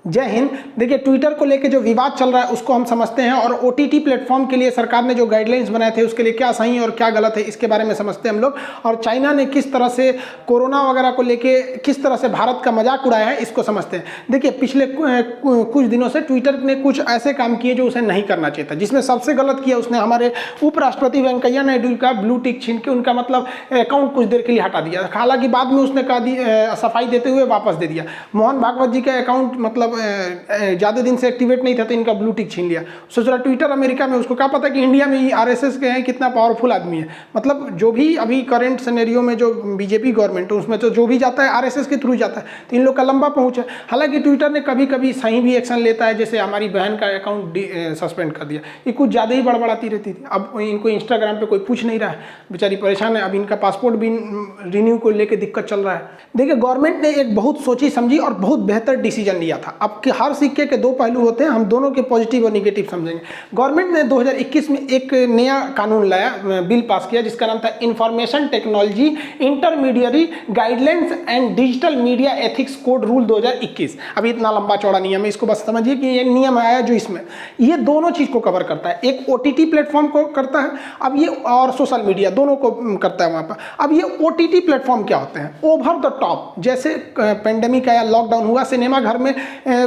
जय हिंद। देखिए, ट्विटर को लेके जो विवाद चल रहा है उसको हम समझते हैं और ओटीटी प्लेटफॉर्म के लिए सरकार ने जो गाइडलाइंस बनाए थे उसके लिए क्या सही और क्या गलत है इसके बारे में समझते हैं हम लोग। और चाइना ने किस तरह से कोरोना वगैरह को लेके किस तरह से भारत का मजाक उड़ाया है इसको समझते हैं। देखिए, पिछले कुछ दिनों से ट्विटर ने कुछ ऐसे काम किए जो उसे नहीं करना चाहिए था, जिसमें सबसे गलत किया उसने हमारे उपराष्ट्रपति वेंकैया नायडू का ब्लू टिक छीन के उनका मतलब अकाउंट कुछ देर के लिए हटा दिया। हालांकि बाद में उसने कहा सफाई देते हुए वापस दे दिया। मोहन भागवत जी का अकाउंट मतलब ज़्यादा दिन से एक्टिवेट नहीं था तो इनका ब्लू टिक छीन लिया। सोच रहा ट्विटर अमेरिका में, उसको क्या पता कि इंडिया में ही आरएसएस के हैं, कितना पावरफुल आदमी है। मतलब जो भी अभी करंट सिनेरियो में जो बीजेपी गवर्नमेंट है उसमें तो जो भी जाता है आरएसएस के थ्रू जाता है, तो इन लोग का लंबा पहुंच है। हालांकि ट्विटर ने कभी कभी सही भी एक्शन लेता है, जैसे हमारी बहन का अकाउंट सस्पेंड कर दिया। ये कुछ ज़्यादा ही बड़बड़ाती रहती थी। अब इनको इंस्टाग्राम पर कोई पूछ नहीं रहा है, बेचारी परेशान है। अब इनका पासपोर्ट भी रिन्यू को लेकर दिक्कत चल रहा है। देखिए, गवर्नमेंट ने एक बहुत सोची समझी और बहुत बेहतर डिसीजन लिया था। अब कि हर सिक्के के दो पहलू होते हैं, हम दोनों के पॉजिटिव और निगेटिव समझेंगे। गवर्नमेंट ने 2021 में एक नया कानून लाया, बिल पास किया, जिसका नाम था information technology intermediary guidelines and digital media ethics code rule 2021। अभी इतना लंबा चौड़ा नियम है, इसको बस समझिए कि ये नियम आया जो इसमें ये दोनों चीज को कवर करता है। एक ओटीटी प्लेटफॉर्म को करता है, अब ये और सोशल मीडिया दोनों को करता है वहां पर। अब ये ओटीटी प्लेटफॉर्म क्या होते हैं? ओवर द टॉप, जैसे पेंडेमिक आया, लॉकडाउन हुआ, सिनेमा घर में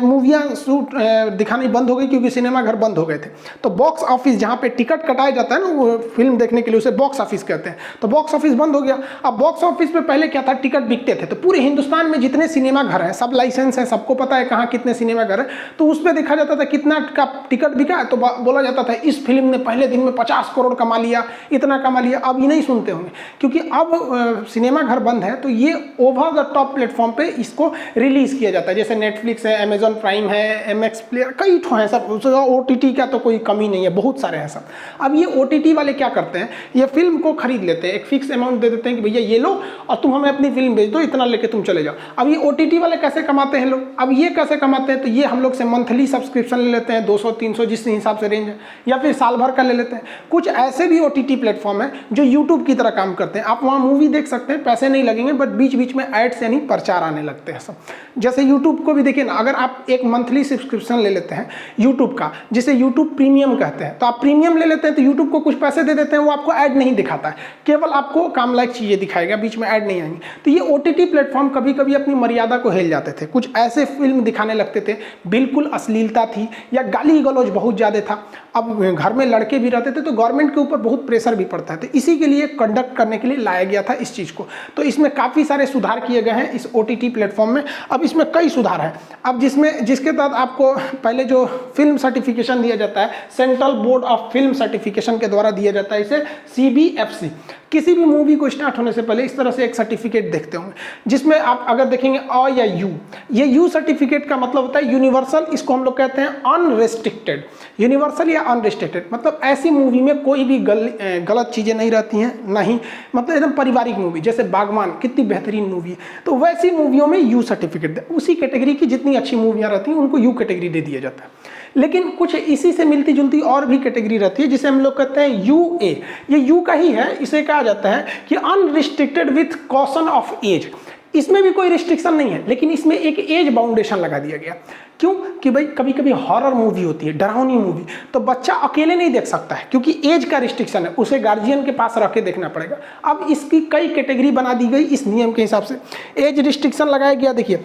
मूवियाँ शूट दिखानी बंद हो गई क्योंकि सिनेमा घर बंद हो गए थे। तो बॉक्स ऑफिस जहाँ पे टिकट कटाया जाता है ना वो फिल्म देखने के लिए, उसे बॉक्स ऑफिस कहते हैं। तो बॉक्स ऑफिस बंद हो गया। अब बॉक्स ऑफिस पे पहले क्या था, टिकट बिकते थे। तो पूरे हिंदुस्तान में जितने सिनेमा घर हैं सब लाइसेंस है, सबको पता है कहाँ कितने सिनेमा घर है। तो उस पर देखा जाता था कितना का टिकट बिका, तो बोला जाता था इस फिल्म ने पहले दिन में 50 करोड़ कमा लिया, इतना कमा लिया। अब ये नहीं सुनते होंगे क्योंकि अब सिनेमा घर बंद है, तो ये ओवर द टॉप प्लेटफॉर्म पे इसको रिलीज किया जाता है। जैसे नेटफ्लिक्स है, अमेजॉन प्राइम है, एमएक्स प्लेयर, कई ठो हैं सब। ओटीटी का तो कोई कमी नहीं है, बहुत सारे हैं सब। अब ये ओटीटी वाले क्या करते हैं, ये फिल्म को खरीद लेते हैं, एक फिक्स अमाउंट दे देते हैं कि भैया ये लो और तुम हमें अपनी फिल्म भेज दो, इतना लेके तुम चले जाओ। अब ये ओटीटी वाले कैसे कमाते हैं लोग? अब ये कैसे कमाते हैं, तो ये हम लोग से मंथली सब्सक्रिप्शन ले लेते हैं, 200-300 जिस हिसाब से रेंज है, या फिर साल भर का ले लेते हैं। कुछ ऐसे भी ओटीटी प्लेटफॉर्म है जो यूट्यूब की तरह काम करते हैं। आप वहाँ मूवी देख सकते हैं, पैसे नहीं लगेंगे, बट बीच बीच में एड्स यानी प्रचार आने लगते हैं सब। जैसे यूट्यूब को भी देखिए ना, अगर आप एक मंथली सब्सक्रिप्शन ले लेते हैं यूट्यूब का, जिसे यूट्यूब प्रीमियम कहते हैं, तो आप प्रीमियम ले लेते हैं तो यूट्यूब को कुछ पैसे दे देते हैं, वो आपको ऐड नहीं दिखाता है, केवल आपको काम लायक चीजें दिखाएगा, बीच में ऐड नहीं आएंगे। तो ये ओटीटी प्लेटफॉर्म कभी कभी अपनी मर्यादा को हिल जाते थे, कुछ ऐसे फिल्म दिखाने लगते थे बिल्कुल अश्लीलता थी या गाली गलौज बहुत ज्यादा था। अब घर में लड़के भी रहते थे तो गवर्नमेंट के ऊपर बहुत प्रेशर भी पड़ता है, तो इसी के लिए कंडक्ट करने के लिए लाया गया था इस चीज को। तो इसमें काफी सारे सुधार किए गए हैं इस ओटीटी प्लेटफॉर्म में। अब इसमें कई सुधार है। अब जिसके तहत आपको पहले जो फिल्म सर्टिफिकेशन दिया जाता है, central board of film certification के द्वारा दिया जाता है, इसे सीबीएफसी। किसी भी मूवी को स्टार्ट होने से पहले इस तरह से एक सर्टिफिकेट देखते होंगे, जिसमें आप अगर देखेंगे अ या यू, ये यू सर्टिफिकेट का मतलब होता है यूनिवर्सल। इसको हम लोग कहते हैं अनरेस्ट्रिक्टेड। यूनिवर्सल या अनरेस्ट्रिक्टेड मतलब ऐसी मूवी में कोई भी गलत चीजें नहीं रहती हैं, नहीं, मतलब एकदम पारिवारिक मूवी, जैसे बागवान कितनी बेहतरीन मूवी है, तो वैसी मूवियों में यू सर्टिफिकेट, उसी कैटेगरी की जितनी अच्छी मूवियां रहती हैं उनको यू कैटेगरी दे दिया जाता है। लेकिन कुछ इसी से मिलती जुलती और भी कैटेगरी रहती है जिसे हम लोग कहते हैं यूए। ये यू का ही है, इसे कहा जाता है कि unrestricted with caution of age. इसमें भी कोई रिस्ट्रिक्शन नहीं है, लेकिन इसमें एक एज बाउंडेशन लगा दिया गया। क्यों? कि भाई कभी कभी हॉरर मूवी होती है, डरावनी मूवी, तो बच्चा अकेले नहीं देख सकता है क्योंकि एज का रिस्ट्रिक्शन है, उसे गार्जियन के पास रख के देखना पड़ेगा। अब इसकी कई कैटेगरी बना दी गई इस नियम के हिसाब से, एज रिस्ट्रिक्शन लगाया गया। देखिए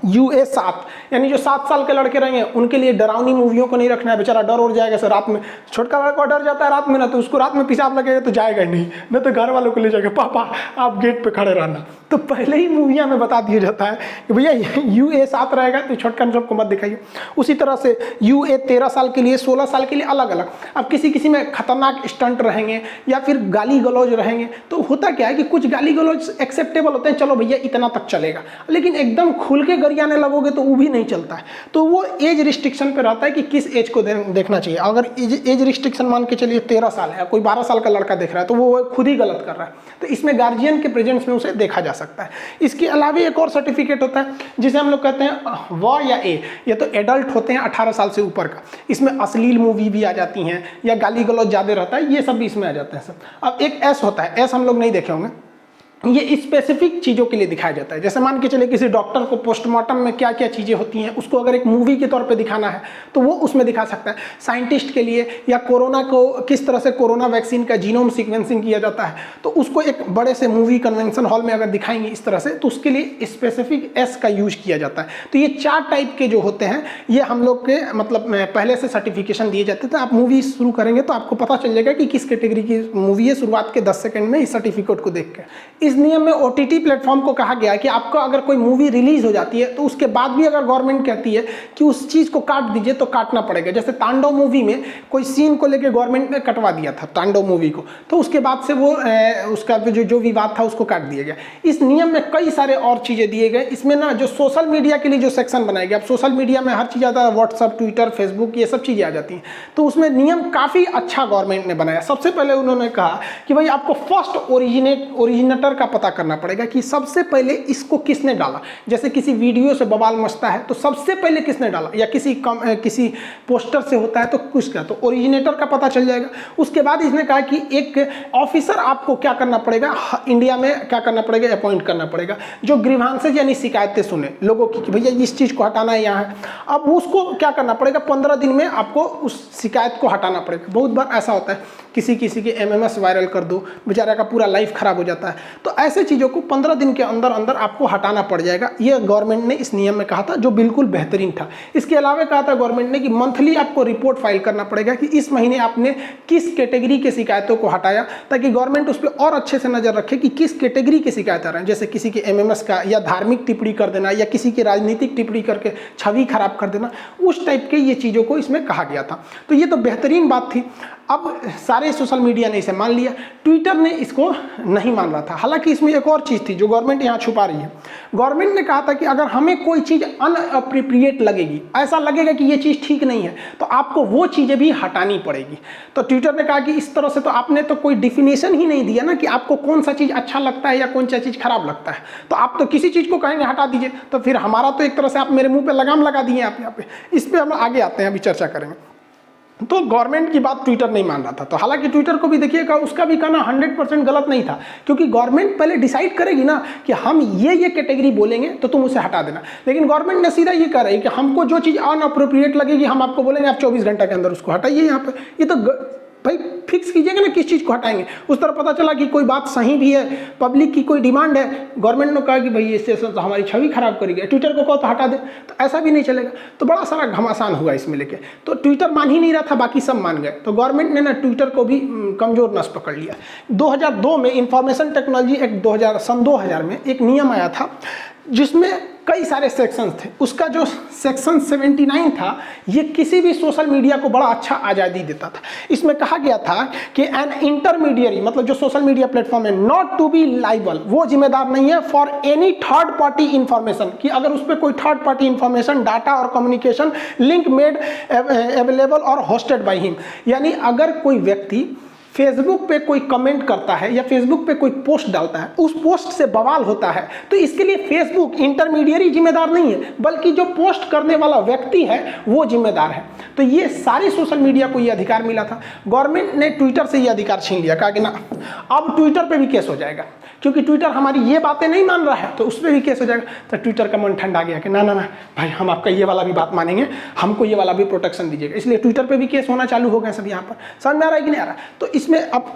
यूए 7, यानी जो 7 साल के लड़के रहेंगे उनके लिए डरावनी मूवियों को नहीं रखना है, बेचारा डर उड़ जाएगा। सर रात में छोटका लड़का डर जाता है रात में ना, तो उसको रात में पेशाब लगेगा तो जाएगा ही नहीं, न तो घर वालों को ले जाएगा, पापा आप गेट पे खड़े रहना। तो पहले ही मूवियाँ में बता दिया जाता है कि भैया यूए 7 रहेगा तो छोटका सबको मत दिखाइए। उसी तरह से यूए 13 साल के लिए, 16 साल के लिए अलग अलग। अब किसी में खतरनाक स्टंट रहेंगे या फिर गाली गलौज रहेंगे, तो होता क्या है कि कुछ गाली गलौज एक्सेप्टेबल होते हैं, चलो भैया इतना तक चलेगा, लेकिन एकदम खुल के गरियाने लगोगे तो वो भी नहीं चलता है। तो वो एज रिस्ट्रिक्शन पे रहता है कि किस एज को देखना चाहिए। अगर एज रिस्ट्रिक्शन मान के चलिए 13 साल है, कोई 12 साल का लड़का देख रहा है तो वो खुद ही गलत कर रहा है, तो इसमें गार्जियन के प्रेजेंस में उसे देखा जा सकता है। इसके अलावा एक और सर्टिफिकेट होता है जिसे हम लोग कहते हैं व या ए, ये तो एडल्ट होते हैं 18 साल से ऊपर का। इसमें अश्लील मूवी भी आ जाती हैं या गाली गलौज ज्यादा रहता है, ये सब भी इसमें आ जाते हैं सब। अब एक एस होता है, एस हम लोग नहीं देखे होंगे, ये स्पेसिफिक चीज़ों के लिए दिखाया जाता है। जैसे मान के चले किसी डॉक्टर को पोस्टमार्टम में क्या क्या चीज़ें होती हैं उसको अगर एक मूवी के तौर पे दिखाना है तो वो उसमें दिखा सकता है। साइंटिस्ट के लिए या कोरोना को किस तरह से कोरोना वैक्सीन का जीनोम सीक्वेंसिंग किया जाता है तो उसको एक बड़े से मूवी कन्वेंशन हॉल में अगर दिखाएंगे इस तरह से तो उसके लिए स्पेसिफिक एस का यूज किया जाता है। तो ये 4 टाइप के जो होते हैं ये हम लोग के मतलब पहले से सर्टिफिकेशन दिए जाते थे। आप मूवी शुरू करेंगे तो आपको पता चल जाएगा कि किस कैटेगरी की मूवी है शुरुआत के 10 सेकंड में इस सर्टिफिकेट को देख के। इस नियम में OTT प्लेटफॉर्म को कहा गया है कि आपका अगर कोई मूवी रिलीज हो जाती है तो उसके बाद भी अगर गवर्नमेंट कहती है कि उस चीज़ को काट दीजिए तो काटना पड़ेगा। जैसे तांडव मूवी में कोई सीन को लेकर गवर्नमेंट ने कटवा दिया था तांडव मूवी को, तो उसके बाद से वो उसका जो विवाद था उसको काट दिया गया। इस नियम में कई सारे और चीज़ें दिए गए। इसमें ना जो सोशल मीडिया के लिए जो सेक्शन बनाया गया, अब सोशल मीडिया में हर चीज़ आता है, व्हाट्सअप, ट्विटर, फेसबुक, ये सब चीज़ें आ जाती हैं। तो उसमें नियम काफ़ी अच्छा गवर्नमेंट ने बनाया। सबसे पहले उन्होंने कहा कि भाई आपको फर्स्ट ओरिजिनेटर का पता करना पड़ेगा कि सबसे पहले इसको किसने डाला। जैसे किसी वीडियो से बवाल मचता है तो सबसे पहले किसने डाला, या किसी पोस्टर से होता है तो कुछ का, तो ओरिजिनेटर का पता चल जाएगा। उसके बाद इसने कहा कि एक ऑफिसर आपको क्या करना पड़ेगा, इंडिया में क्या करना पड़ेगा, अपॉइंट करना पड़ेगा, जो ग्रीवांसेज यानी शिकायतें सुने लोगों की कि भैया इस चीज़ को हटाना है यहाँ है। अब उसको क्या करना पड़ेगा, 15 दिन में आपको उस शिकायत को हटाना पड़ेगा। बहुत बार ऐसा होता है किसी के MMS वायरल कर दो, बेचारा का पूरा लाइफ खराब हो जाता है। तो ऐसे चीज़ों को 15 दिन के अंदर अंदर आपको हटाना पड़ जाएगा। ये गवर्नमेंट ने इस नियम में कहा था, जो बिल्कुल बेहतरीन था। इसके अलावा कहा था गवर्नमेंट ने कि मंथली आपको रिपोर्ट फाइल करना पड़ेगा कि इस महीने आपने किस कैटेगरी के शिकायतों को हटाया, ताकि गवर्नमेंट उस पर और अच्छे से नजर रखे कि किस कैटेगरी के शिकायत आ रहे हैं। जैसे किसी के MMS का, या धार्मिक टिप्पणी कर देना, या किसी की राजनीतिक टिप्पणी करके छवि खराब कर देना, उस टाइप के ये चीज़ों को इसमें कहा गया था। तो ये तो बेहतरीन बात थी। अब सारे सोशल मीडिया ने इसे मान लिया, ट्विटर ने इसको नहीं मान रहा था। हालांकि इसमें एक और चीज़ थी जो गवर्नमेंट यहाँ छुपा रही है। गवर्नमेंट ने कहा था कि अगर हमें कोई चीज़ अनअप्रोप्रिएट लगेगी, ऐसा लगेगा कि ये चीज़ ठीक नहीं है, तो आपको वो चीज़ें भी हटानी पड़ेगी। तो ट्विटर ने कहा कि इस तरह से तो आपने तो कोई डिफिनेशन ही नहीं दिया ना कि आपको कौन सा चीज़ अच्छा लगता है या कौन सा चीज़ खराब लगता है। तो आप तो किसी चीज़ को कहेंगे हटा दीजिए, तो फिर हमारा तो एक तरह से आप मेरे मुँह पर लगाम लगा दिए आप यहाँ पे। इस पर हम आगे आते हैं, अभी चर्चा करेंगे। तो गवर्नमेंट की बात ट्विटर नहीं मान रहा था। तो हालांकि ट्विटर को भी देखिएगा, उसका भी कहना 100% गलत नहीं था, क्योंकि गवर्नमेंट पहले डिसाइड करेगी ना कि हम ये कैटेगरी बोलेंगे तो तुम उसे हटा देना। लेकिन गवर्नमेंट ने सीधा ये कह रही है कि हमको जो चीज़ अनअप्रोप्रिएट लगेगी हम आपको बोलेंगे आप 24 घंटे के अंदर उसको हटाइए। यहाँ पे ये तो भाई फिक्स कीजिएगा ना किस चीज़ को हटाएंगे। उस तरह पता चला कि कोई बात सही भी है, पब्लिक की कोई डिमांड है, गवर्नमेंट ने कहा कि भाई इससे तो हमारी छवि खराब करेगी, ट्विटर को कहो तो हटा दे, तो ऐसा भी नहीं चलेगा। तो बड़ा सारा घमासान हुआ इसमें लेके। तो ट्विटर मान ही नहीं रहा था, बाकी सब मान गए। तो गवर्नमेंट ने ना ट्विटर को भी कमज़ोर नस पकड़ लिया। 2002 में इंफॉर्मेशन टेक्नोलॉजी एक्ट सन 2000 में एक नियम आया था जिसमें कई सारे सेक्शंस थे। उसका जो सेक्शन 79 था ये किसी भी सोशल मीडिया को बड़ा अच्छा आज़ादी देता था। इसमें कहा गया था कि एन इंटरमीडियरी, मतलब जो सोशल मीडिया प्लेटफॉर्म है, नॉट टू बी लाइबल, वो जिम्मेदार नहीं है for any third party information, कि अगर उस पर कोई थर्ड पार्टी इंफॉर्मेशन, डाटा और कम्युनिकेशन लिंक मेड अवेलेबल और होस्टेड बाई हिम, यानी अगर कोई व्यक्ति फेसबुक पे कोई कमेंट करता है या फेसबुक पे कोई पोस्ट डालता है, उस पोस्ट से बवाल होता है, तो इसके लिए फेसबुक इंटरमीडियरी जिम्मेदार नहीं है, बल्कि जो पोस्ट करने वाला व्यक्ति है वो जिम्मेदार है। तो ये सारी सोशल मीडिया को ये अधिकार मिला था। गवर्नमेंट ने ट्विटर से ये अधिकार छीन लिया, कहा कि ना अब ट्विटर पे भी केस हो जाएगा, क्योंकि ट्विटर हमारी ये बातें नहीं मान रहा है तो उस पर भी केस हो जाएगा। तो ट्विटर का मन ठंडा गया कि ना ना ना भाई, हम आपका ये वाला भी बात मानेंगे, हमको ये वाला भी प्रोटेक्शन दीजिएगा। इसलिए ट्विटर पे भी केस होना चालू हो गए सब। यहाँ पर समझ में आ रहा है कि नहीं आ रहा? तो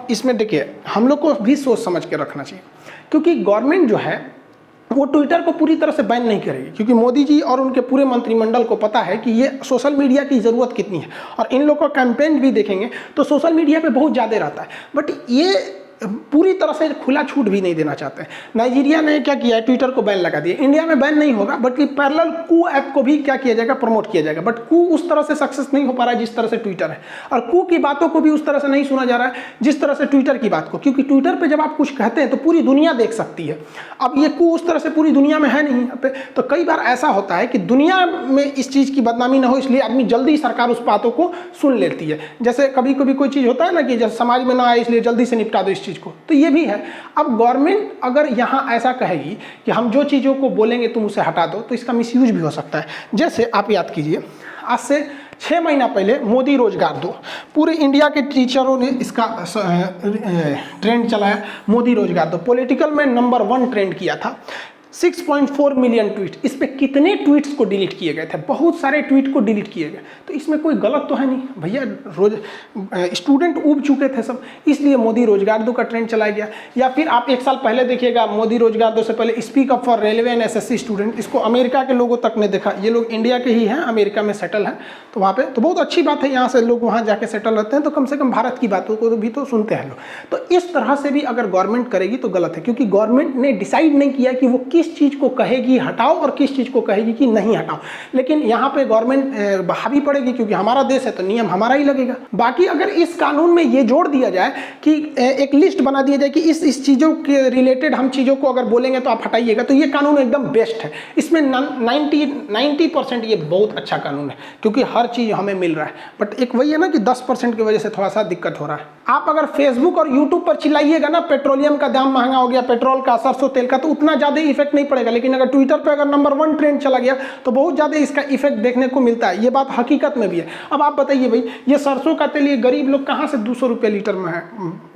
इसमें देखिए हम लोग को भी सोच समझ के रखना चाहिए, क्योंकि गवर्नमेंट जो है वो ट्विटर को पूरी तरह से बैन नहीं करेगी, क्योंकि मोदी जी और उनके पूरे मंत्रिमंडल को पता है कि ये सोशल मीडिया की ज़रूरत कितनी है। और इन लोगों का कैंपेन भी देखेंगे तो सोशल मीडिया पे बहुत ज़्यादा रहता है, बट ये पूरी तरह से खुला छूट भी नहीं देना चाहते हैं। नाइजीरिया ने क्या किया है, ट्विटर को बैन लगा दिया। इंडिया में बैन नहीं होगा, बट पैरेलल कू ऐप को भी क्या किया जाएगा, प्रमोट किया जाएगा। बट कू उस तरह से सक्सेस नहीं हो पा रहा है जिस तरह से ट्विटर है, और कू की बातों को भी उस तरह से नहीं सुना जा रहा है जिस तरह से ट्विटर की बात को, क्योंकि ट्विटर पर जब आप कुछ कहते हैं तो पूरी दुनिया देख सकती है। अब ये कू उस तरह से पूरी दुनिया में है नहीं यहाँ पे। तो कई बार ऐसा होता है कि दुनिया में इस चीज़ की बदनामी ना हो, इसलिए आदमी जल्दी सरकार उस बातों को सुन लेती है। जैसे कभी कभी कोई चीज़ होता है ना कि जैसे समाज में ना आए इसलिए जल्दी से निपटा दो इस चीज़ को, तो ये भी है। अब गवर्नमेंट अगर यहाँ ऐसा कहेगी कि हम जो चीज़ों को बोलेंगे तुम उसे हटा दो, तो इसका मिसयूज भी हो सकता है। जैसे आप याद कीजिए, आज से 6 महीना पहले मोदी रोजगार दो, पूरे इंडिया के टीचरों ने इसका ट्रेंड चलाया, मोदी रोजगार दो, पॉलिटिकल में नंबर 1 ट्रेंड किया था। 6.4 मिलियन ट्वीट, इस पे कितने ट्वीट्स को डिलीट किए गए थे, बहुत सारे ट्वीट को डिलीट किए गए। तो इसमें कोई गलत तो है नहीं भैया, रोज स्टूडेंट ऊब चुके थे सब, इसलिए मोदी रोजगार दो का ट्रेंड चलाया गया। या फिर आप 1 साल पहले देखिएगा, मोदी रोजगार दो से पहले speak up for railway and SSC student, इसको अमेरिका के लोगों तक ने देखा। ये लोग इंडिया के ही हैं, अमेरिका में सेटल हैं, तो वहाँ पे तो बहुत अच्छी बात है, यहाँ से लोग वहाँ जाके सेटल रहते हैं, तो कम से कम भारत की बातों को भी तो सुनते हैं लोग। तो इस तरह से भी अगर गवर्नमेंट करेगी तो गलत है, क्योंकि गवर्नमेंट ने डिसाइड नहीं किया कि वो किस चीज़ को कहेगी हटाओ और किस चीज़ को कहेगी कि नहीं हटाओ। लेकिन यहाँ पे गवर्नमेंट हावी पड़ेगी, क्योंकि हमारा देश है तो नियम हमारा ही लगेगा। बाकी अगर इस कानून में ये जोड़ दिया जाए कि एक लिस्ट बना दिया जाए कि इस चीज़ों के रिलेटेड हम चीज़ों को अगर बोलेंगे तो आप हटाइएगा, तो ये कानून एकदम बेस्ट है। इसमें 90% ये बहुत अच्छा कानून है, क्योंकि हर चीज़ हमें मिल रहा है। बट एक वही है ना कि 10% की वजह से थोड़ा सा दिक्कत हो रहा है। आप अगर फेसबुक और यूट्यूब पर चिल्लाइएगा ना पेट्रोलियम का दाम महंगा हो गया, पेट्रोल का, सरसों तेल का, तो उतना ज़्यादा इफेक्ट नहीं पड़ेगा। लेकिन अगर ट्विटर पे अगर नंबर 1 ट्रेंड चला गया तो बहुत ज़्यादा इसका इफेक्ट देखने को मिलता है। ये बात हकीकत में भी है। अब आप बताइए भाई, ये सरसों का तेल ये गरीब लोग कहाँ से 200 रुपये लीटर में है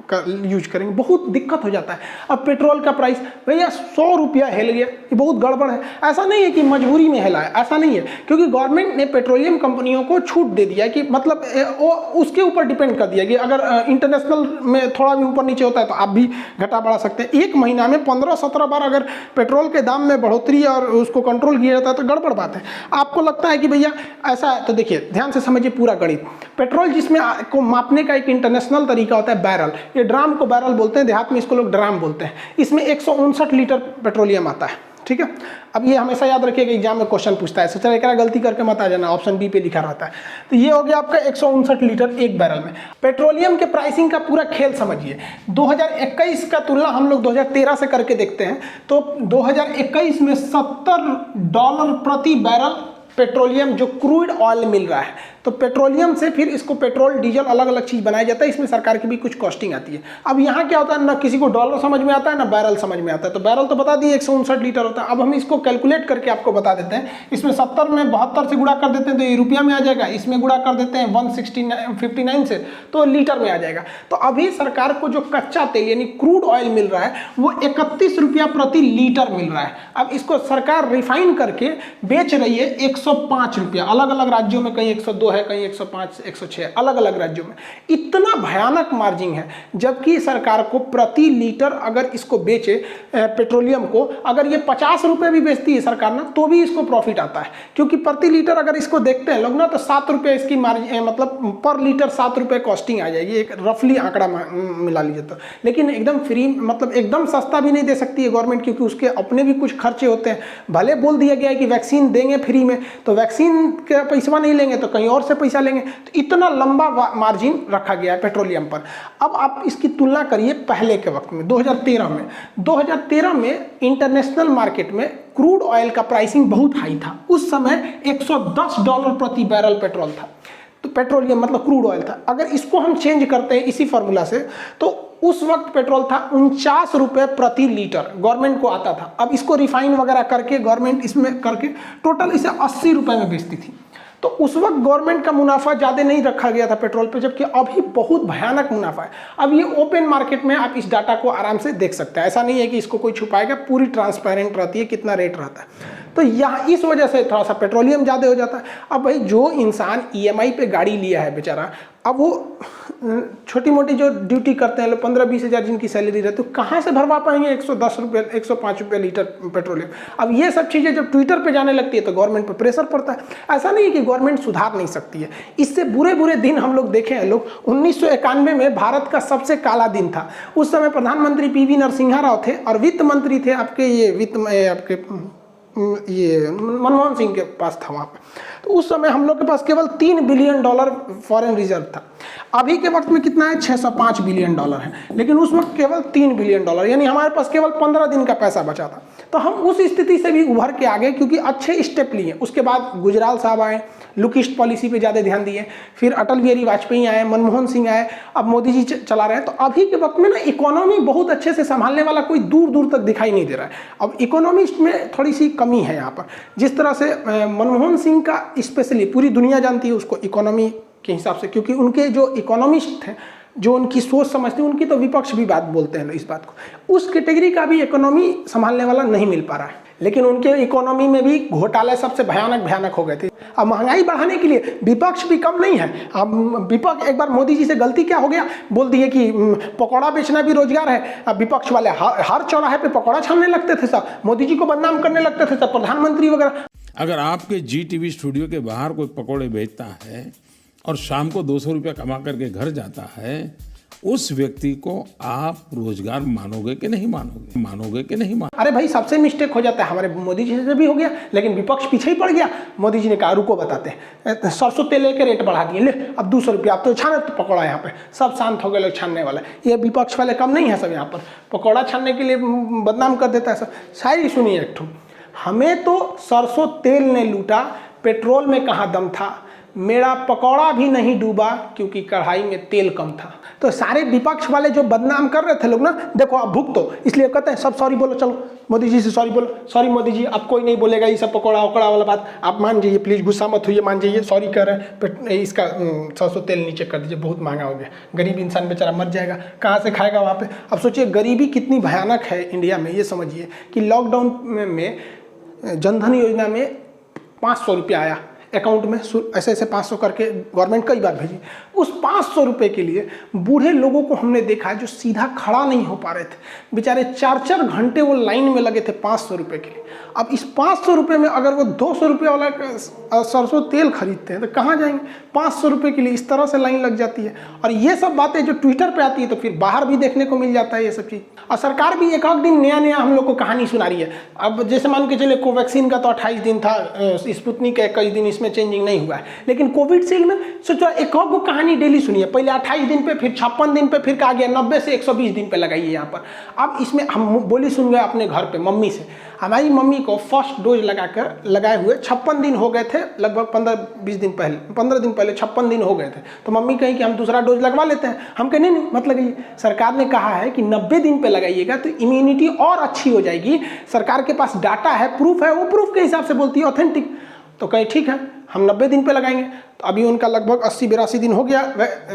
का यूज करेंगे, बहुत दिक्कत हो जाता है। अब पेट्रोल का प्राइस भैया 100 रुपया हिल गया, ये बहुत गड़बड़ है। ऐसा नहीं है कि मजबूरी में हिला है, ऐसा नहीं है, क्योंकि गवर्नमेंट ने पेट्रोलियम कंपनियों को छूट दे दिया कि मतलब वो उसके ऊपर डिपेंड कर दिया कि अगर इंटरनेशनल में थोड़ा भी ऊपर नीचे होता है तो आप भी घटा बढ़ा सकते हैं। एक महीना में 15-17 बार अगर पेट्रोल के दाम में बढ़ोतरी और उसको कंट्रोल किया जाता है तो गड़बड़ बात है। आपको लगता है कि भैया ऐसा है, तो देखिए ध्यान से समझिए पूरा गणित। पेट्रोल जिसमें को मापने का एक इंटरनेशनल तरीका होता है बैरल, ये ड्राम को बैरल बोलते हैं, देहात में इसको लोग ड्राम बोलते हैं। इसमें 159 लीटर पेट्रोलियम आता है, ठीक है। अब ये हमेशा याद रखिएगा, एग्जाम में क्वेश्चन पूछता है, सोचा एक गलती करके मत आ जाना, ऑप्शन बी पे लिखा रहता है। तो ये हो गया आपका 159 लीटर एक बैरल में। पेट्रोलियम के प्राइसिंग का पूरा खेल समझिए। 2021 का तुलना हम लोग 2013 से करके देखते हैं, तो 2021 में $70 प्रति बैरल पेट्रोलियम जो क्रूड ऑयल मिल रहा है। तो पेट्रोलियम से फिर इसको पेट्रोल डीजल अलग अलग चीज़ बनाया जाता है, इसमें सरकार की भी कुछ कॉस्टिंग आती है। अब यहाँ क्या होता है, ना किसी को डॉलर समझ में आता है ना बैरल समझ में आता है। तो बैरल तो बता दिए 159 लीटर होता है। अब हम इसको कैलकुलेट करके आपको बता देते हैं। इसमें 70 में 72 से गुणा कर देते हैं तो ये रुपया में आ जाएगा, इसमें गुणा कर देते हैं 159 से तो लीटर में आ जाएगा। तो अभी सरकार को जो कच्चा तेल यानी क्रूड ऑयल मिल रहा है वो 31 रुपया प्रति लीटर मिल रहा है। अब इसको सरकार रिफाइन करके बेच रही है 105 रुपया, अलग अलग राज्यों में कहीं 102 है, कहीं 105, 106, अलग अलग राज्यों में। इतना भयानक मार्जिन है, जबकि सरकार को प्रति लीटर अगर इसको बेचे पेट्रोलियम को, अगर ये 50 रुपये भी बेचती है सरकार ना, तो भी इसको प्रॉफिट आता है। क्योंकि प्रति लीटर अगर इसको देखते हैं लोग ना, तो 7 रुपये इसकी मार्जिन, मतलब पर लीटर 7 रुपये कॉस्टिंग आ जाएगी, एक रफली आंकड़ा मिला लीजिए तो। लेकिन एकदम फ्री, मतलब एकदम सस्ता भी नहीं दे सकती है गवर्नमेंट, क्योंकि उसके अपने भी कुछ खर्चे होते हैं। भले बोल दिया गया है कि वैक्सीन देंगे फ्री में, तो वैक्सीन का पैसा नहीं लेंगे तो कहीं और से पैसा लेंगे। तो इतना लंबा मार्जिन रखा गया है पेट्रोलियम पर। अब आप इसकी तुलना करिए पहले के वक्त में, 2013 में। 2013 में इंटरनेशनल मार्केट में क्रूड ऑयल का प्राइसिंग बहुत हाई था। उस समय $110 प्रति बैरल पेट्रोल था, तो पेट्रोलियम मतलब क्रूड ऑयल था। अगर इसको हम चेंज करते हैं इसी फॉर्मूला से, तो उस वक्त पेट्रोल था 49 रुपये प्रति लीटर, गवर्नमेंट को आता था। अब इसको रिफाइन वगैरह करके गवर्नमेंट इसमें करके टोटल इसे 80 रुपये में बेचती थी। तो उस वक्त गवर्नमेंट का मुनाफा ज़्यादा नहीं रखा गया था पेट्रोल पे, जबकि अभी बहुत भयानक मुनाफा है। अब ये ओपन मार्केट में आप इस डाटा को आराम से देख सकते हैं, ऐसा नहीं है कि इसको कोई छुपाएगा, पूरी ट्रांसपेरेंट रहती है कितना रेट रहता है। तो यहाँ इस वजह से थोड़ा सा पेट्रोलियम ज़्यादा हो जाता है। अब भाई जो इंसान EMI पे गाड़ी लिया है बेचारा, अब वो छोटी मोटी जो ड्यूटी करते हैं लोग, 15-20 हज़ार जिनकी सैलरी रहती है, तो कहाँ से भरवा पाएंगे 110 रुपये 105 रुपये लीटर पेट्रोलियम। अब ये सब चीज़ें जब ट्विटर पे जाने लगती है तो गवर्नमेंट पे प्रेशर पड़ता है। ऐसा नहीं है कि गवर्नमेंट सुधार नहीं सकती है, इससे बुरे बुरे दिन हम लोग देखे हैं लोग। 1991 में भारत का सबसे काला दिन था। उस समय प्रधानमंत्री PV नरसिम्हा राव थे और वित्त मंत्री थे आपके मनमोहन सिंह के पास था वहाँ पे। तो उस समय हम लोग के पास केवल $3 बिलियन फॉरेन रिजर्व था। अभी के वक्त में कितना है, 605 बिलियन डॉलर है, लेकिन उस वक्त केवल 3 बिलियन डॉलर, यानी हमारे पास केवल 15 दिन का पैसा बचा था। तो हम उस स्थिति से भी उभर के आ गए क्योंकि अच्छे स्टेप लिए। उसके बाद गुजराल साहब आए, लुकिस्ट पॉलिसी पे ज़्यादा ध्यान दिए, फिर अटल बिहारी वाजपेयी आए, मनमोहन सिंह आए, अब मोदी जी चला रहे हैं। तो अभी के वक्त में ना इकोनॉमी बहुत अच्छे से संभालने वाला कोई दूर दूर तक दिखाई नहीं दे रहा है। अब इकोनॉमिस्ट में थोड़ी सी कमी है यहाँ पर। जिस तरह से मनमोहन सिंह का स्पेशली पूरी दुनिया जानती है उसको इकोनॉमी के हिसाब से, क्योंकि उनके जो इकोनॉमिस्ट हैं, जो उनकी सोच समझते हैं, उनकी तो विपक्ष भी बात बोलते हैं इस बात को। उस कैटेगरी का भी इकोनॉमी संभालने वाला नहीं मिल पा रहा है। लेकिन उनके इकोनॉमी में भी घोटाले सबसे भयानक हो गए थे। अब महंगाई बढ़ाने के लिए विपक्ष भी कम नहीं है। अब विपक्ष, एक बार मोदी जी से गलती क्या हो गया, बोल दिए कि पकौड़ा बेचना भी रोजगार है। अब विपक्ष वाले हर चौराहे पे पकौड़ा छानने लगते थे, सब मोदी जी को बदनाम करने लगते थे, सब प्रधानमंत्री वगैरह। अगर आपके जी टीवी स्टूडियो के बाहर कोई पकौड़े बेचता है और शाम को 200 रुपया कमा करके घर जाता है, उस व्यक्ति को आप रोजगार मानोगे कि नहीं मानोगे? मानोगे कि नहीं मानोगे? अरे भाई, सबसे मिस्टेक हो जाता है, हमारे मोदी जी से भी हो गया, लेकिन विपक्ष पीछे ही पड़ गया। मोदी जी ने कहा रुको बताते हैं, सरसों तेल के रेट बढ़ा दिए, ले अब 200 रुपया, अब तो छाने तो पकौड़ा, यहाँ पे सब शांत हो गए लोग छानने वाले। ये विपक्ष वाले कम नहीं है सब, यहाँ पर पकौड़ा छानने के लिए बदनाम कर देता है सब। शायरी सुनिए एक ठो, हमें तो सरसों तेल ने लूटा, पेट्रोल में कहाँ दम था, मेरा पकौड़ा भी नहीं डूबा क्योंकि कढ़ाई में तेल कम था। तो सारे विपक्ष वाले जो बदनाम कर रहे थे लोग ना, देखो आप भुगतो, इसलिए कहते हैं सब सॉरी बोलो, चलो मोदी जी से सॉरी बोलो, सॉरी मोदी जी, अब कोई नहीं बोलेगा ये सब पकौड़ा वकौड़ा वाला बात, आप मान जाइए प्लीज़, गुस्सा मत होइए, मान जाइए, सॉरी कर रहे हैं, इसका सरसों तेल नीचे कर दीजिए, बहुत महंगा हो गया, गरीब इंसान बेचारा मर जाएगा, कहाँ से खाएगा वहाँ पे। अब सोचिए गरीबी कितनी भयानक है इंडिया में। ये समझिए कि लॉकडाउन में जनधन योजना में 500 रुपया आया अकाउंट में, ऐसे 500 करके गवर्नमेंट कई बार भेजी। उस 500 रुपये के लिए बूढ़े लोगों को हमने देखा है जो सीधा खड़ा नहीं हो पा रहे थे, बेचारे 4-4 घंटे वो लाइन में लगे थे 500 रुपये के लिए। अब इस 500 रुपये में अगर वो 200 रुपये वाला सरसों तेल खरीदते हैं तो कहाँ जाएंगे? 500 रुपये के लिए इस तरह से लाइन लग जाती है। और ये सब बातें जो ट्विटर पे आती है तो फिर बाहर भी देखने को मिल जाता है ये सब चीज़। और सरकार भी एक दिन नया हम लोग को कहानी सुना रही है। अब जैसे मान के चले कोवैक्सीन का तो 28 दिन था, स्पुतनिक का 21 दिन, इसमें चेंजिंग नहीं हुआ है, लेकिन कोविडशील्ड में सोचो एक को कहानी डेली सुनिए, पहले 28 दिन पे, फिर 56 दिन पे, फिर कहा गया 90 से 120 दिन पे लगाइए यहाँ पर। अब इसमें हम बोली सुन गए अपने घर पे मम्मी से, हमारी मम्मी को फर्स्ट डोज लगाए हुए 56 दिन हो गए थे, लगभग 15 दिन पहले 56 दिन हो गए थे। तो मम्मी कही कि हम दूसरा डोज लगवा लेते हैं। हम कहे नहीं मत लगाइए, सरकार ने कहा है कि 90 दिन पे लगाइएगा तो इम्यूनिटी और अच्छी हो जाएगी, सरकार के पास डाटा है, प्रूफ है, वो प्रूफ के हिसाब से बोलती है, ऑथेंटिक। तो कहे ठीक है हम 90 दिन पे लगाएंगे। तो अभी उनका लगभग 80-82 दिन हो गया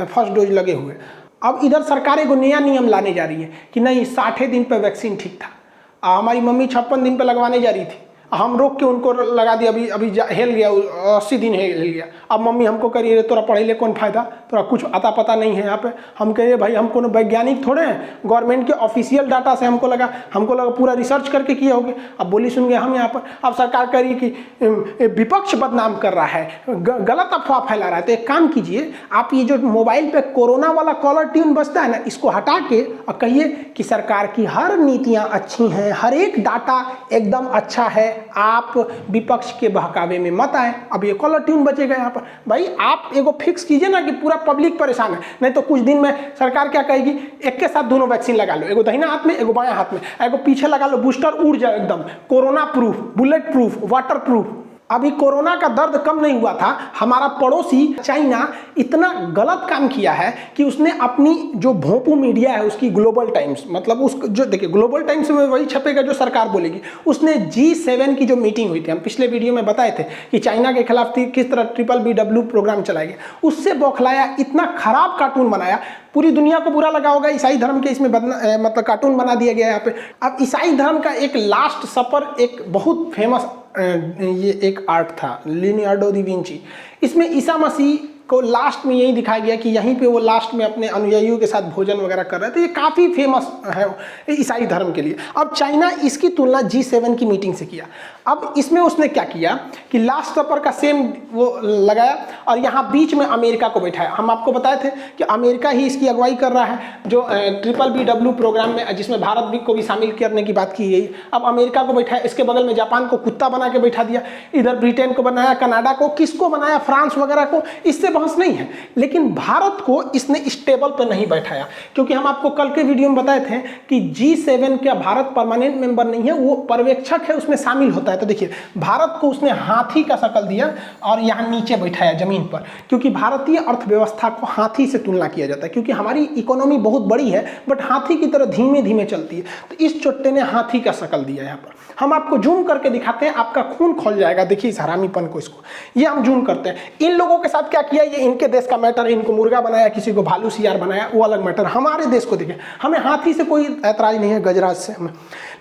फर्स्ट डोज लगे हुए। अब इधर सरकार एक नया नियम लाने जा रही है कि नहीं 60 दिन पे वैक्सीन ठीक था। हमारी मम्मी 56 दिन पे लगवाने जा रही थी, हम रोक के उनको लगा दिया, अभी हेल गया, 80 दिन हेल गया। अब मम्मी हमको करिए रे तोरा पढ़े ले कौन फायदा, तोरा कुछ अता पता नहीं है यहाँ पे। हम कहिए भाई हम कोनो वैज्ञानिक थोड़े हैं, गवर्नमेंट के ऑफिशियल डाटा से हमको लगा पूरा रिसर्च करके किए होगे। अब बोली सुन गए हम यहाँ पर। अब सरकार कह रही है कि विपक्ष बदनाम कर रहा है, गलत अफवाह फैला रहा है। तो एक काम कीजिए, आप ये जो मोबाइल पे कोरोना वाला कॉलर ट्यून बजता है ना, इसको हटा के और कहिए कि सरकार की हर नीतियाँ अच्छी हैं, हर एक डाटा एकदम अच्छा है, आप विपक्ष के बहकावे में मत आए। अब ये कॉलर ट्यून बचेगा यहाँ पर। भाई आप एगो फिक्स कीजिए ना कि पूरा पब्लिक परेशान है, नहीं तो कुछ दिन में सरकार क्या कहेगी, एक के साथ दोनों वैक्सीन लगा लो, एगो दाहिना हाथ में एगो बायां हाथ में, एगो पीछे लगा लो, बूस्टर उड़ जाए एकदम, corona proof, bullet proof, water proof. अभी कोरोना का दर्द कम नहीं हुआ था, हमारा पड़ोसी चाइना इतना गलत काम किया है कि उसने अपनी जो भोंपू मीडिया है उसकी ग्लोबल टाइम्स, मतलब उस जो देखिए ग्लोबल टाइम्स में वही छपेगा जो सरकार बोलेगी। उसने G7 की जो मीटिंग हुई थी, हम पिछले वीडियो में बताए थे कि चाइना के खिलाफ किस तरह BBW प्रोग्राम चलाया गया, उससे बौखलाया, इतना खराब कार्टून बनाया, पूरी दुनिया को बुरा लगा होगा। ईसाई धर्म के इसमें मतलब कार्टून बना दिया गया यहाँ पे। अब ईसाई धर्म का एक लास्ट सपर एक बहुत फेमस ये एक आर्ट था, लियोनार्डो दा विंची। इसमें ईसा मसीह को लास्ट में यही दिखाया गया कि यहीं पे वो लास्ट में अपने अनुयायियों के साथ भोजन वगैरह कर रहे थे। ये काफ़ी फेमस है ईसाई धर्म के लिए। अब चाइना इसकी तुलना G7 की मीटिंग से किया। अब इसमें उसने क्या किया कि लास्ट सपर का सेम वो लगाया और यहाँ बीच में अमेरिका को बैठाया। हम आपको बताए थे कि अमेरिका ही इसकी अगुवाई कर रहा है, जो BBW प्रोग्राम में, जिसमें भारत भी को भी शामिल करने की बात की गई। अब अमेरिका को बैठाया, इसके बगल में जापान को कुत्ता बना के बैठा दिया, इधर ब्रिटेन को बनाया, कनाडा को, किसको बनाया, फ्रांस वगैरह को। इससे बहस नहीं है, लेकिन भारत को इसने इस टेबल पर नहीं बैठाया, क्योंकि हम आपको कल के वीडियो में बताए थे कि G7 का भारत परमानेंट मेंबर नहीं है, वो पर्यवेक्षक है, उसमें शामिल होता है। तो देखिए भारत को उसने हाथी का शक्ल दिया और यहाँ नीचे बैठाया जमीन पर, क्योंकि भारतीय अर्थव्यवस्था को हाथी से तुलना किया जाता है, क्योंकि हमारी इकोनॉमी बहुत बड़ी है बट हाथी की तरह धीमे धीमे चलती है। तो इस चोट्टे ने हाथी का शक्ल दिया। यहाँ पर हम आपको जूम करके दिखाते हैं, आपका खून खोल जाएगा। देखिए इस हरामीपन को, इसको ये हम जूम करते हैं। इन लोगों के साथ क्या किया, ये इनके देश का मैटर है, इनको मुर्गा बनाया, किसी को भालू सियार बनाया, वो अलग मैटर। हमारे देश को देखिए, हमें हाथी से कोई ऐतराज नहीं है, गजराज से हमें,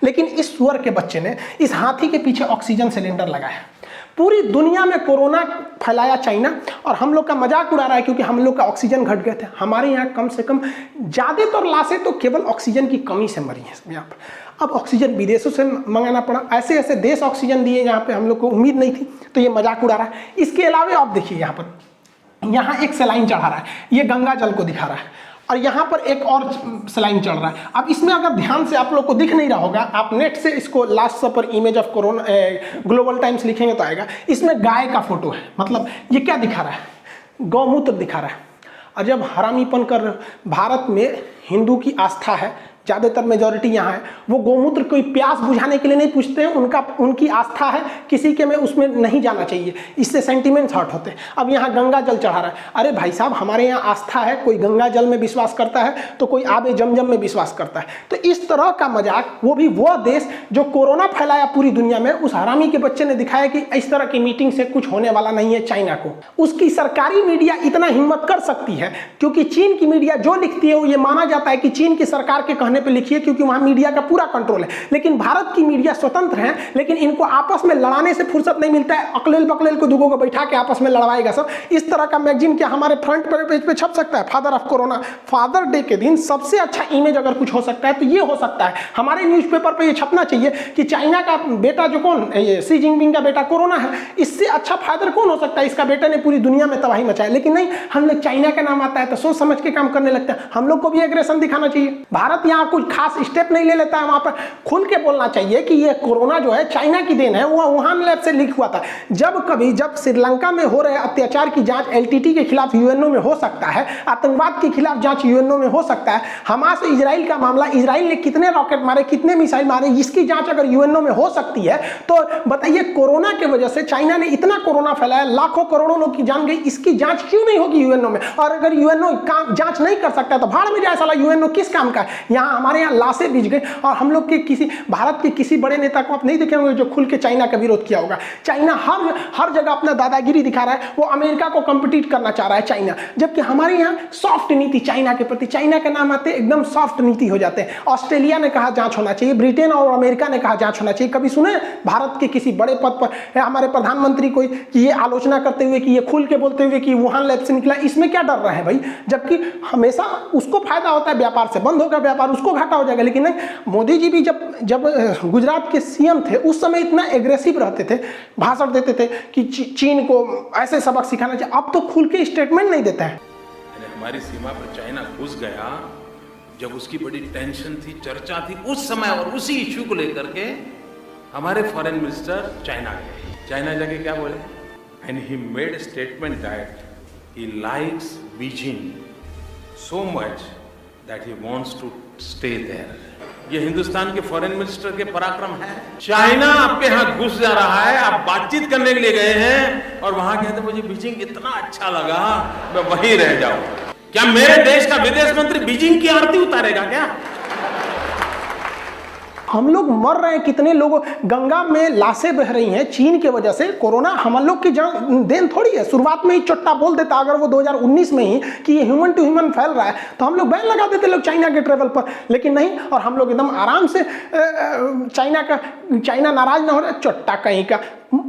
लेकिन इस सुअर के बच्चे ने इस हाथी के पीछे ऑक्सीजन सिलेंडर लगाया। पूरी दुनिया में कोरोना फैलाया चाइना, और हम लोग का मजाक उड़ा रहा है क्योंकि हम लोग का ऑक्सीजन घट गए थे। हमारे यहाँ कम से कम ज़्यादातर लाशें तो केवल ऑक्सीजन की कमी से मरी हैं यहाँ पर। अब ऑक्सीजन विदेशों से मंगाना पड़ा, ऐसे ऐसे देश ऑक्सीजन दिए जहाँ पे हम लोग को उम्मीद नहीं थी, तो ये मजाक उड़ा रहा है। इसके अलावा आप देखिए यहाँ एक सलाइन चढ़ा रहा है, ये गंगा जल को दिखा रहा है, और यहाँ पर एक और सलाइन चल रहा है। अब इसमें अगर ध्यान से आप लोग को दिख नहीं रहा होगा, आप नेट से इसको last suffer image of corona global times लिखेंगे तो आएगा। इसमें गाय का फोटो है, मतलब ये क्या दिखा रहा है, गौमूत्र दिखा रहा है। और जब हरामीपन कर, भारत में हिंदू की आस्था है, ज़्यादातर मेजॉरिटी यहाँ है, वो गोमूत्र कोई प्यास बुझाने के लिए नहीं पूछते हैं, उनकी आस्था है किसी के में उसमें नहीं जाना चाहिए, इससे सेंटिमेंट्स हर्ट होते हैं। अब यहाँ गंगा जल चढ़ा रहा है, अरे भाई साहब हमारे यहाँ आस्था है, कोई गंगा जल में विश्वास करता है तो कोई आबे जमजम में विश्वास करता है। तो इस तरह का मजाक, वो भी वो देश जो कोरोना फैलाया पूरी दुनिया में, उस हरामी के बच्चे ने दिखाया कि इस तरह की मीटिंग से कुछ होने वाला नहीं है चाइना को। उसकी सरकारी मीडिया इतना हिम्मत कर सकती है, क्योंकि चीन की मीडिया जो लिखती है वो ये माना जाता है कि चीन की सरकार के कहने पे लिखिए, क्योंकि वहां मीडिया का पूरा कंट्रोल है। लेकिन भारत की मीडिया स्वतंत्र है, लेकिन इनको आपस में लड़ाने से फुर्सत नहीं मिलता है। अकलेल बकलेल को दुगो को बैठा के आपस में लड़वाएगा सब। इस तरह का मैगजीन क्या हमारे फ्रंट पेज पे छप सकता है? Father of corona, father day के दिन सबसे अच्छा इमेज अगर कुछ हो सकता है तो ये हो सकता है। हमारे न्यूज़पेपर पे ये छपना चाहिए कि चाइना का बेटा जो कौन, ये शी जिनपिंग का बेटा कोरोना है, इससे अच्छा फादर कौन हो सकता है? इसका बेटे ने पूरी दुनिया में तबाही मचाई। लेकिन नहीं, हम लोग चाइना का नाम आता है तो सोच समझ के काम करने लगते हैं। हम लोग को भी एग्रेशन दिखाना चाहिए। भारत यहाँ कुछ खास स्टेप नहीं ले लेता है, वहां पर खुल के बोलना चाहिए कि ये कोरोना जो है चाइना की देन है, वो वुहान लैब से लीक हुआ था। जब श्रीलंका में हो रहे अत्याचार की जांच एलटीटी के खिलाफ यूएनओ में हो सकता है, आतंकवाद के खिलाफ जांच यूएनओ में हो सकता है, हमास इजराइल का मामला, इजराइल ने कितने रॉकेट मारे, कितने मिसाइल मारे, इसकी जांच अगर यूएनओ में हो सकती है, तो बताइए कोरोना की वजह से चाइना ने इतना कोरोना फैलाया, लाखों करोड़ों लोग की जान गई, इसकी जांच क्यों नहीं होगी यूएनओ में? और अगर यूएनओ जांच नहीं कर सकता तो भाड़ में जाए साला, यूएनओ किस काम का है? यहाँ हमारे यहाँ लाशें बिछ गई, और हम लोग के भारत के किसी बड़े नेता को आप नहीं देखे होंगे जो खुल के चाइना का विरोध किया होगा। चाइना हर जगह अपना दादागिरी दिखा रहा है, वो अमेरिका को कंपीट करना चाह रहा है चाइना, जबकि हमारे यहाँ सॉफ्ट नीति चाइना के प्रति, चाइना के नाम आते एकदम सॉफ्ट नीति हो जाते हैं। ऑस्ट्रेलिया ने कहा जांच होना चाहिए, ब्रिटेन और अमेरिका ने कहा जांच होना चाहिए। कभी सुने भारत के किसी बड़े पद पर हमारे प्रधानमंत्री को ये आलोचना करते हुए कि ये खुल के बोलते हुए कि वुहान लैब से निकला? इसमें क्या डर रहे हैं भाई? जबकि हमेशा उसको फायदा होता है, व्यापार से बंद होगा व्यापार, उसको घाटा हो जाएगा। लेकिन नहीं, मोदी जी भी जब गुजरात के सीएम थे उस समय इतना एग्रेसिव रहते थे, भाषण देते थे कि चीन को ऐसे सबक सिखाना चाहिए। अब तो खुल के स्टेटमेंट नहीं देता है। हमारी सीमा पर चाइना घुस गया, जब उसकी बड़ी टेंशन थी, चर्चा थी, उस समय और उसी इश्यू को लेकर के हमारे फॉरेन मिनिस्टर चाइना गए। चाइना जाके क्या बोले? And he made statement that he likes Beijing so much that he wants to stay there. ये हिंदुस्तान के फॉरेन मिनिस्टर के पराक्रम है। चाइना आपके यहाँ घुस जा रहा है, आप बातचीत करने के लिए गए हैं और वहां कहते मुझे बीजिंग इतना अच्छा लगा, मैं वहीं रह जाऊं। क्या मेरे देश का विदेश मंत्री बीजिंग की आरती उतारेगा क्या? हम लोग मर रहे हैं, कितने लोग, गंगा में लाशें बह रही हैं चीन के वजह से। कोरोना हम लोग की देन थोड़ी है। शुरुआत में ही चोट्टा बोल देता अगर वो 2019 में ही कि ये ह्यूमन टू ह्यूमन फैल रहा है, तो हम लोग बैन लगा देते लोग चाइना के ट्रेवल पर। लेकिन नहीं, और हम लोग एकदम आराम से चाइना नाराज ना हो रहा है, चोट्टा कहीं का।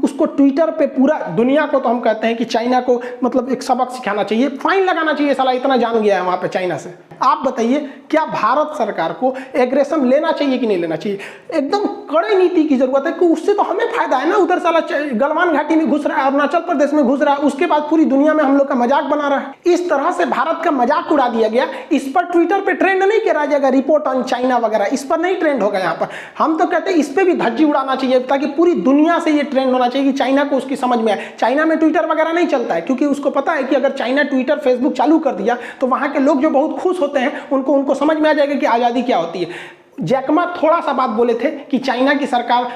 उसको ट्विटर पे पूरा दुनिया को तो हम कहते हैं कि चाइना को मतलब एक सबक सिखाना चाहिए, फाइन लगाना चाहिए, साला इतना जान गया है वहां पे चाइना से। आप बताइए क्या भारत सरकार को एग्रेशन लेना चाहिए कि नहीं लेना चाहिए? एकदम कड़े नीति की जरूरत है कि उससे तो हमें फायदा है ना। उधर साला गलवान घाटी में घुस रहा है, अरुणाचल प्रदेश में घुस रहा है, उसके बाद पूरी दुनिया में हम लोग का मजाक बना रहा है। इस तरह से भारत का मजाक उड़ा दिया गया। इस पर ट्विटर पे ट्रेंड नहीं किया जाएगा, रिपोर्ट ऑन चाइना वगैरह, इस पर नहीं ट्रेंड होगा। यहाँ पर हम तो कहते हैं इस पर भी धज्जी उड़ाना चाहिए ताकि पूरी दुनिया से ये ट्रेंड नहीं होना चाहिए कि चाइना को उसकी समझ में आए। चाइना में ट्विटर वगैरह नहीं चलता है, क्योंकि उसको पता है कि अगर चाइना ट्विटर फेसबुक चालू कर दिया तो वहाँ के लोग जो बहुत खुश होते हैं उनको समझ में आ जाएगा कि आज़ादी क्या होती है। जैकमा थोड़ा सा बात बोले थे कि चाइना की सरकार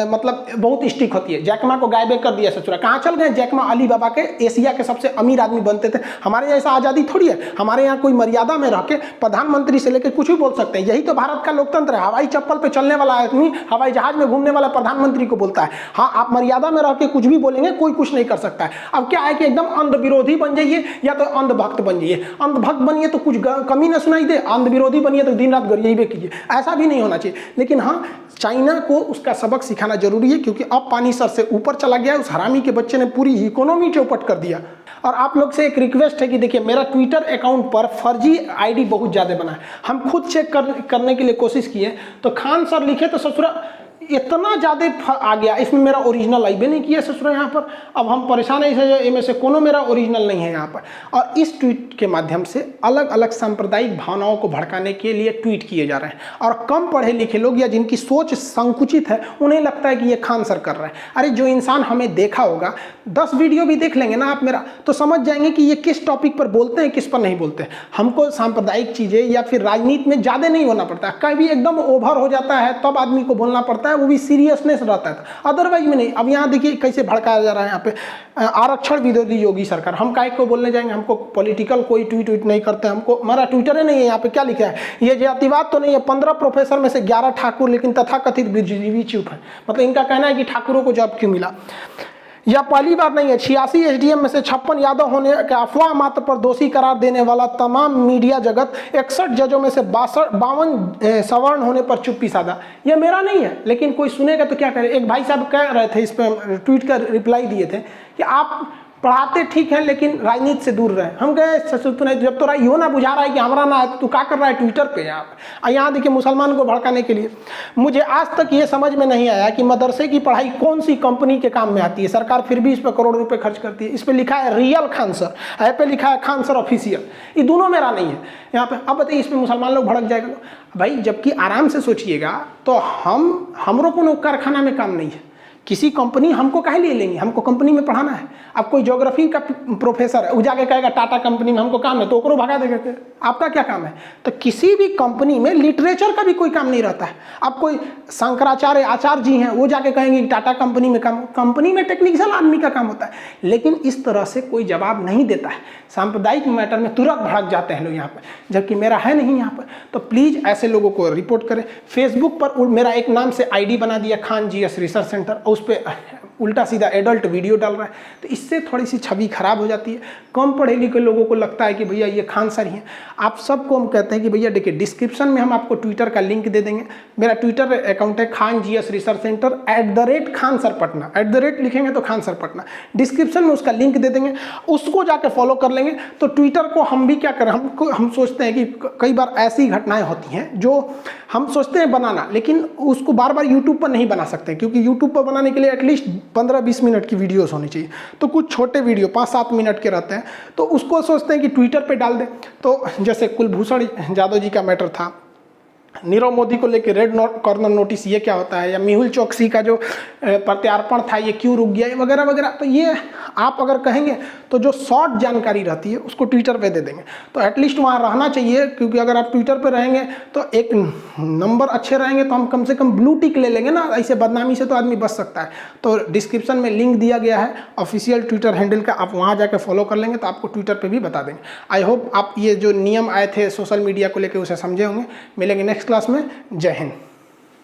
मतलब बहुत स्ट्रिक्ट होती है, जैकमा को गायब कर दिया ससुरा। कहाँ चल गए जैकमा? अली बाबा के एशिया के सबसे अमीर आदमी बनते थे। हमारे यहाँ ऐसा आज़ादी थोड़ी है, हमारे यहाँ कोई मर्यादा में रह के प्रधानमंत्री से लेकर कुछ भी बोल सकते हैं। यही तो भारत का लोकतंत्र है। हवाई चप्पल पे चलने वाला आदमी हवाई जहाज में घूमने वाला प्रधानमंत्री को बोलता है हाँ आप मर्यादा में रह के कुछ भी बोलेंगे, कोई कुछ नहीं कर सकता है। अब क्या है कि एकदम अंध विरोधी बन जाइए या तो अंधभक्त बन जाइए। अंधभक्त बनिए तो कुछ कमी ना सुनाई दे, अंध विरोधी बनिए तो दिन रात गरियाबे कीजिए। ऐसा भी नहीं होना चाहिए। लेकिन हाँ, चाइना को उसका सबक सिखाना जरूरी है, क्योंकि अब पानी सर से ऊपर चला गया। उस हरामी के बच्चे ने पूरी इकोनॉमी चौपट कर दिया। और आप लोग से एक रिक्वेस्ट है कि देखिए, मेरा ट्विटर अकाउंट पर फर्जी आईडी बहुत ज़्यादा बना है। हम खुद चेक करने के लिए कोशिश किए तो खान सर लिखे तो ससुरा इतना ज़्यादा आ गया, इसमें मेरा ओरिजिनल आईबे नहीं किया ससुरा यहाँ पर। अब हम परेशान है, इनमें से कोनो मेरा ओरिजिनल नहीं है यहाँ पर। और इस ट्वीट के माध्यम से अलग अलग सांप्रदायिक भावनाओं को भड़काने के लिए ट्वीट किए जा रहे हैं। और कम पढ़े लिखे लोग या जिनकी सोच संकुचित है उन्हें लगता है कि ये खान सर कर रहे हैं। अरे जो इंसान हमें देखा होगा, 10 वीडियो भी देख लेंगे ना आप मेरा, तो समझ जाएंगे कि ये किस टॉपिक पर बोलते हैं, किस पर नहीं बोलते हैं। हमको सांप्रदायिक चीज़ें या फिर राजनीति में ज़्यादा नहीं होना पड़ता। कभी एकदम ओवर हो जाता है तब आदमी को बोलना पड़ता है, वो भी सीरियसनेस रहता है, अदरवाइज में नहीं। अब यहाँ देखिए कैसे भड़काया जा रहा है यहाँ पे आरक्षण विरोधी योगी सरकार। हम काहे को बोलने जाएंगे? हमको पॉलिटिकल कोई ट्वीट नहीं करते, हमको हमारा ट्विटर ही नहीं है। यहाँ पे क्या लिखा है? ये जातिवाद तो नहीं है। 15 प्रोफेसर में से 11 ठाकुर, लेकिन तथाकथित बुद्धिजीवी चुप है। मतलब इनका कहना है कि ठाकुरों को जॉब क्यों मिला। यह पहली बार नहीं है। 86 एसडीएम में से 56 यादव होने के अफवाह मात्र पर दोषी करार देने वाला तमाम मीडिया जगत, 61 जजों में से 52 सवर्ण होने पर चुप्पी साधा। यह मेरा नहीं है, लेकिन कोई सुनेगा तो क्या करे। एक भाई साहब कह रहे थे, इस पर ट्वीट का रिप्लाई दिए थे कि आप पढ़ाते ठीक है लेकिन राजनीति से दूर रहे। हम गए जब तो यो ना बुझा रहा है कि हमारा ना है तो तू क्या कर रहा है ट्विटर पे यहाँ देखिए मुसलमान को भड़काने के लिए। मुझे आज तक ये समझ में नहीं आया कि मदरसे की पढ़ाई कौन सी कंपनी के काम में आती है। सरकार फिर भी इस पर करोड़ रुपए खर्च करती है। इस पर लिखा है रियल खान सर, ऐप पे लिखा है खान सर ऑफिशियल। ये दोनों मेरा नहीं है यहाँ पे। अब बताइए, इसमें मुसलमान लोग भड़क जाएगा भाई। जबकि आराम से सोचिएगा तो हमरो को कारखाना में काम नहीं है। किसी कंपनी हमको काहे लिए लेंगे? हमको कंपनी में पढ़ाना है। अब कोई ज्योग्राफी का प्रोफेसर है, वो जाके कहेगा टाटा कंपनी में हमको काम है, तो ओकरो भगा देगा। आपका क्या काम है? तो किसी भी कंपनी में लिटरेचर का भी कोई काम नहीं रहता है। अब कोई शंकराचार्य आचार्य जी हैं, वो जाके कहेंगे कि टाटा कंपनी में काम, कंपनी में टेक्निकल आदमी का काम होता है। लेकिन इस तरह से कोई जवाब नहीं देता है। सांप्रदायिक मैटर में तुरंत भड़क जाते हैं लोग यहाँ पर, जबकि मेरा है नहीं यहाँ पर। तो प्लीज़ ऐसे लोगों को रिपोर्ट करें। फेसबुक पर मेरा एक नाम से आईडी बना दिया खान जीएस रिसर्च सेंटर, उस पर उल्टा सीधा एडल्ट वीडियो डाल रहा है। तो इससे थोड़ी सी छवि खराब हो जाती है। कम पढ़े लिखे लोगों को लगता है कि भैया ये खान सर ही हैं। आप सबको हम कहते हैं कि भैया देखिए, डिस्क्रिप्शन में हम आपको ट्विटर का लिंक दे देंगे। मेरा ट्विटर अकाउंट है Khan GS research centre @Khan sir Patna. @ लिखेंगे तो खान सर पटना। डिस्क्रिप्शन में उसका लिंक दे देंगे, उसको जाकर फॉलो कर लेंगे। तो ट्विटर को हम भी क्या करें, हम सोचते हैं कि कई बार ऐसी घटनाएं होती हैं जो हम सोचते हैं बनाना, लेकिन उसको बार बार यूट्यूब पर नहीं बना सकते, क्योंकि यूट्यूब पर बनाने के लिए एटलीस्ट 15-20 मिनट की वीडियोस होनी चाहिए। तो कुछ छोटे वीडियो 5-7 मिनट के रहते हैं, तो उसको सोचते हैं कि ट्विटर पे डाल दें। तो जैसे कुलभूषण जाधव जी का मैटर था, नीरव मोदी को लेकर रेड कॉर्नर नोटिस, ये क्या होता है, या मेहुल चौकसी का जो प्रत्यार्पण था ये क्यों रुक गया, वगैरह वगैरह। तो ये आप अगर कहेंगे तो जो शॉर्ट जानकारी रहती है उसको ट्विटर पे दे देंगे। तो एटलीस्ट वहाँ रहना चाहिए, क्योंकि अगर आप ट्विटर पे रहेंगे तो एक नंबर अच्छे रहेंगे तो हम कम से कम ब्लू टिक ले लेंगे ना। ऐसे बदनामी से तो आदमी बच सकता है। तो डिस्क्रिप्शन में लिंक दिया गया है ऑफिशियल ट्विटर हैंडल का, आप वहाँ जाकर फॉलो कर लेंगे तो आपको ट्विटर पर भी बता देंगे। आई होप आप ये जो नियम आए थे सोशल मीडिया को लेकर उसे समझे होंगे। मिलेंगे नेक्स्ट क्लास में। जय हिंद।